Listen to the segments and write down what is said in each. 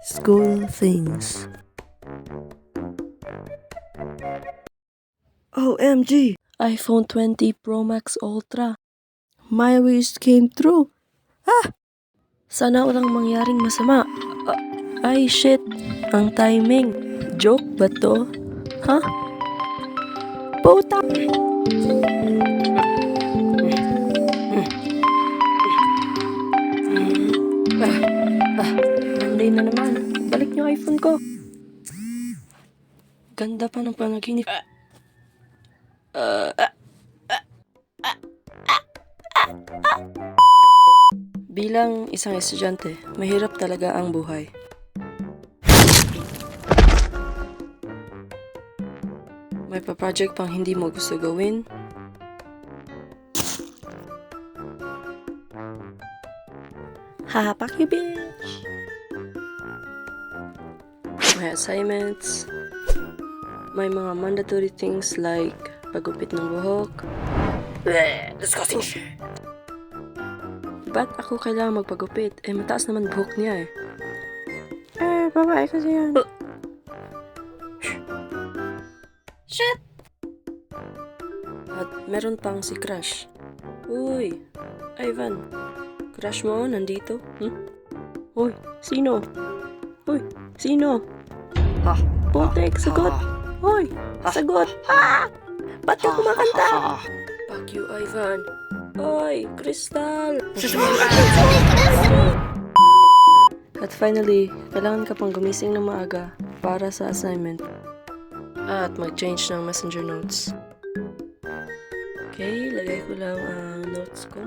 School things. OMG! iPhone 20 Pro Max Ultra. My wish came true. Sana walang mangyaring masama. Ay shit, ang timing. Joke ba to? Ha? Puta! Monday na naman. Balik niyo iPhone ko. Ganda pa ng panaginip. Bilang isang estudyante, mahirap talaga ang buhay. May pa-project pang hindi mo gusto gawin. Hapak you, bitch! May assignments. May mga mandatory things like pagupit ng buhok. Disgusting shit! Ba't ako kailangan magpagupit? Eh, mataas naman buhok niya eh. Babae kasi yan. Shit! At meron pang si Crush. Uy, Ivan. Crush mo nandito? Uy, sino? Uy, sino? Putek, sagot! Uy, sagot! Ba't ka kumakanta? Fuck you, Ivan. Oy, Crystal! At finally, kailangan ka pang gumising ng maaga para sa assignment. At mag-change ng messenger notes. Okay, lagay ko lang ang notes ko.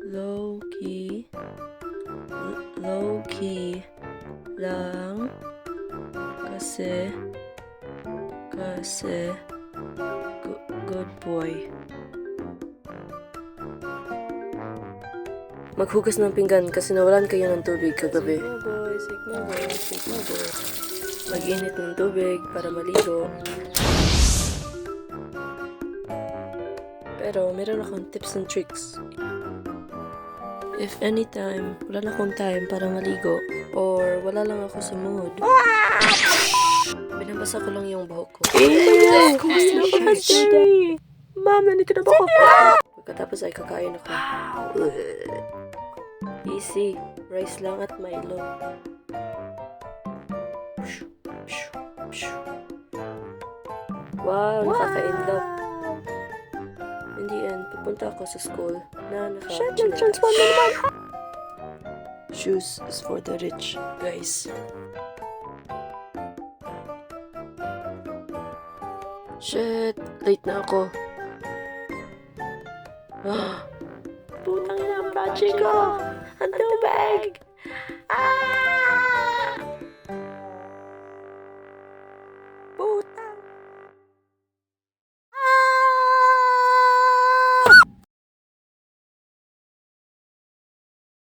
Low-key lang kasi good boy. Maghugas ng pinggan kasi nawalan kayo ng tubig kagabi. Sigma boy. Mag-init ng tubig para maligo. Pero meron akong tips and tricks. If anytime, wala na akong time para maligo or wala lang ako sa mood, binabasa ko lang yung buhok ko. Ma'am, nandito na ba ako? Pagkatapos ay kakain ako. Easy. Rice lang at Milo. Wow, nakaka-inlove. In the end, pupunta ako sa school na naka-chinelas. Shoes is for the rich, guys. Shit, late na ako. Putang ina ang project ko! Ang tubig!